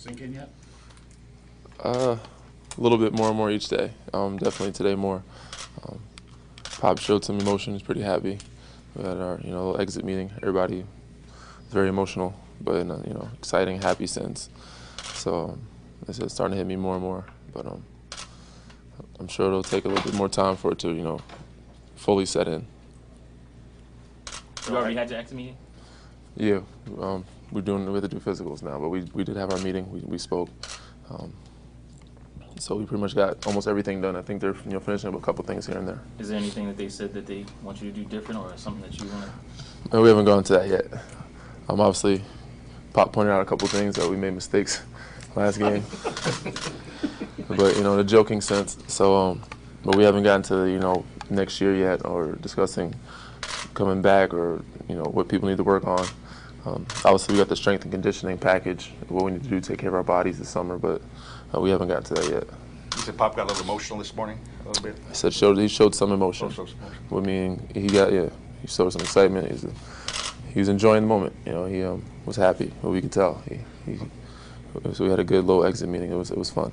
sink in yet? A little bit more and more each day. Definitely today more. Pop showed some emotion. He's pretty happy. We had our little exit meeting. Everybody was very emotional, but in a exciting, happy sense. So it's starting to hit me more and more. But I'm sure it'll take a little bit more time for it to fully set in. You already had your exit meeting? Yeah, we have to do physicals now, but we did have our meeting. We spoke. So we pretty much got almost everything done. I think they're finishing up a couple things here and there. Is there anything that they said that they want you to do different, or something that you want to? No, we haven't gone to that yet. Obviously, Pop pointed out a couple things that we made mistakes last game, but in a joking sense. So, but we haven't gotten to next year yet, or discussing coming back, or what people need to work on. Obviously, we got the strength and conditioning package, what we need to do to take care of our bodies this summer, but we haven't gotten to that yet. You said Pop got a little emotional this morning, a little bit? I said he showed some emotion. I mean, he showed some excitement. He was enjoying the moment. He was happy, what we could tell. So we had a good little exit meeting. It was fun.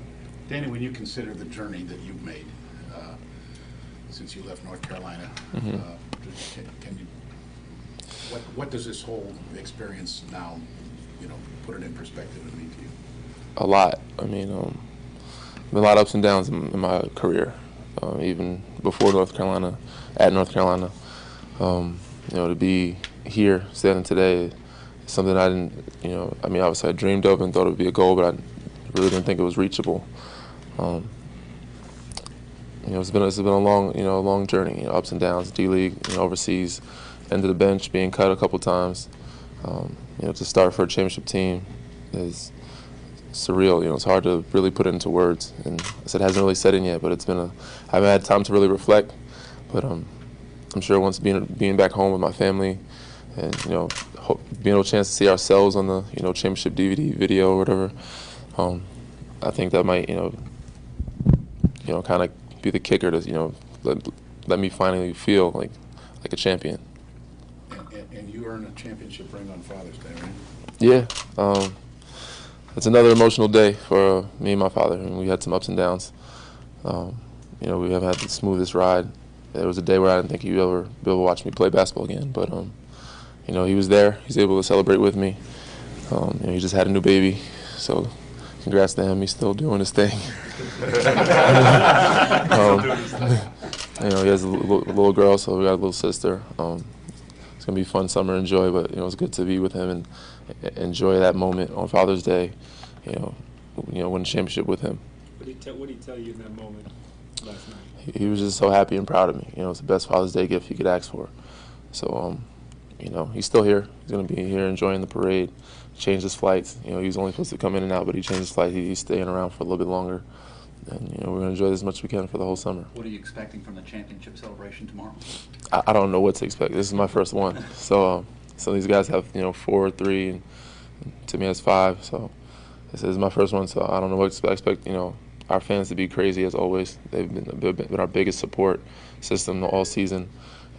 Danny, when you consider the journey that you've made since you left North Carolina, what does this whole experience now, put it in perspective and mean to you? A lot. I mean, been a lot of ups and downs in my career, even before North Carolina, at North Carolina. To be here, standing today, is something I didn't, obviously I dreamed of and thought it would be a goal, but I really didn't think it was reachable. It's been a long journey, ups and downs, D-League, overseas, end of the bench, being cut a couple times. To start for a championship team is surreal. It's hard to really put it into words, and I said it hasn't really set in yet. But I haven't had time to really reflect. But I'm sure once being back home with my family, and being able a chance to see ourselves on the championship DVD video or whatever, I think that might kind of be the kicker to let me finally feel like a champion. And you earned a championship ring on Father's Day, right? Yeah. It's another emotional day for me and my father, and we had some ups and downs. We haven't had the smoothest ride. There was a day where I didn't think he'd ever be able to watch me play basketball again, but he was there. He was able to celebrate with me. He just had a new baby, so congrats to him. He's still doing his thing. He has a little girl, so we got a little sister. It's gonna be a fun summer, enjoy, but it's good to be with him and enjoy that moment on Father's Day. Win a championship with him. What did he tell you in that moment last night? He was just so happy and proud of me. It's the best Father's Day gift you could ask for. So he's still here. He's gonna be here enjoying the parade. Changed his flights. He was only supposed to come in and out, but he changed his flight. He's staying around for a little bit longer. And we're gonna enjoy this as much as we can for the whole summer. What are you expecting from the championship celebration tomorrow? I don't know what to expect. This is my first one. So some of these guys have 4 or 3, and to me that's 5. So this is my first one. So I don't know what to expect. Our fans to be crazy as always. They've been our biggest support system all season,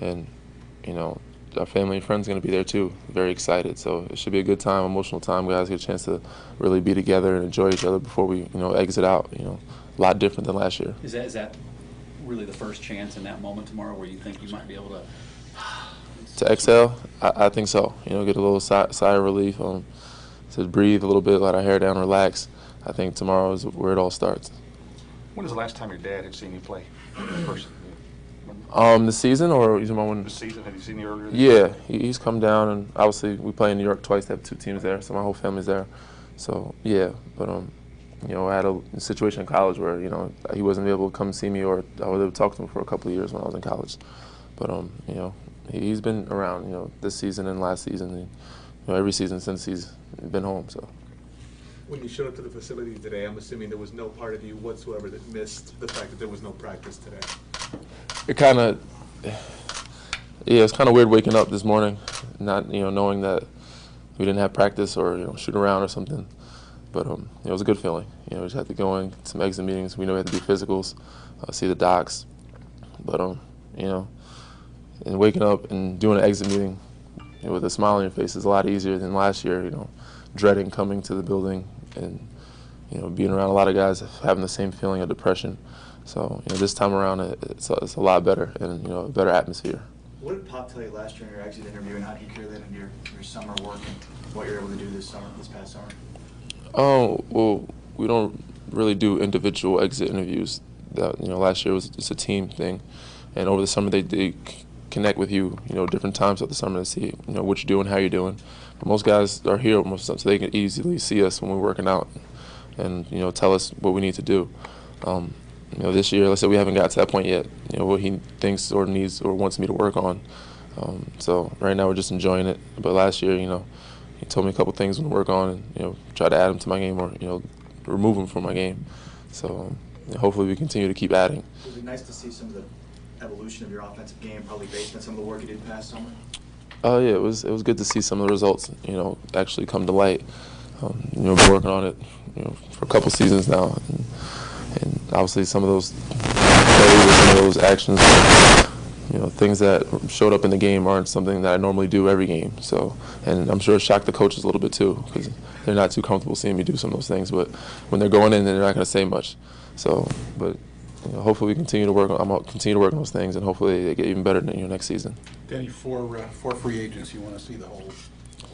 and our family and friends are going to be there too. Very excited. So it should be a good time, emotional time. Guys get a chance to really be together and enjoy each other before we exit out. A lot different than last year. Is that really the first chance in that moment tomorrow where you think you might be able to exhale? I think so. Get a little sigh of relief, to breathe a little bit, let our hair down, relax. I think tomorrow is where it all starts. When was the last time your dad had seen you play in person? The season, or you talking about when? The season. Have you seen you earlier? Yeah, he's come down, and obviously we play in New York twice. They have 2 teams there, so my whole family's there. So yeah, but I had a situation in college where he wasn't able to come see me, or I was able to talk to him for a couple of years when I was in college. But he's been around this season and last season, and every season since he's been home. So. When you showed up to the facility today, I'm assuming there was no part of you whatsoever that missed the fact that there was no practice today. It kind of, it's kind of weird waking up this morning, not knowing that we didn't have practice or shoot around or something. But it was a good feeling. We just had to go in, get some exit meetings. We know we had to do physicals, see the docs. But and waking up and doing an exit meeting with a smile on your face is a lot easier than last year. Dreading coming to the building and being around a lot of guys having the same feeling of depression. So this time around it's a lot better and a better atmosphere. What did Pop tell you last year in your exit interview, and how did you carry that into your summer work and what you're able to do this past summer? Oh, well, we don't really do individual exit interviews. Last year was just a team thing, and over the summer they connect with you, different times of the summer to see, what you're doing, how you're doing. But most guys are here most of the time, so they can easily see us when we're working out, and tell us what we need to do. This year, let's say we haven't got to that point yet. What he thinks or needs or wants me to work on. So right now we're just enjoying it. But last year, he told me a couple things to work on, and try to add them to my game or remove them from my game. So hopefully we continue to keep adding. It would be nice to see some of the evolution of your offensive game, probably based on some of the work you did past summer. Oh yeah, it was good to see some of the results, actually come to light. Been working on it, for a couple seasons now, and obviously some of those plays, some of those actions, things that showed up in the game aren't something that I normally do every game. So, and I'm sure it shocked the coaches a little bit too, because they're not too comfortable seeing me do some of those things. But when they're going in, they're not going to say much. So, but hopefully we continue to work on. I'm gonna continue to work on those things, and hopefully they get even better next season. Danny, for free agents, you want to see the whole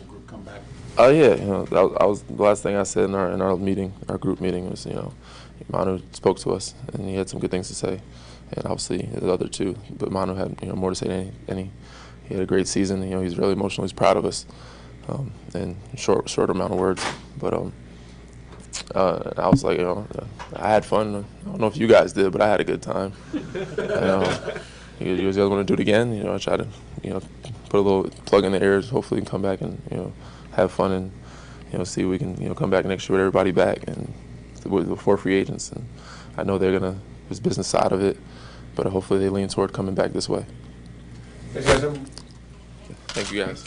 group come back? Oh yeah, that was the last thing I said in our meeting, our group meeting was, Manu spoke to us and he had some good things to say, and obviously the other two, but Manu had more to say than any. He had a great season. He's really emotional. He's proud of us, and short amount of words, but I was like, I had fun. I don't know if you guys did, but I had a good time. You guys want to do it again? I try to put a little plug in the ears. Hopefully, we can come back and have fun and see if we can come back next year with everybody back and with the 4 free agents. And I know they're gonna there's business side of it, but hopefully they lean toward coming back this way. Thank you guys.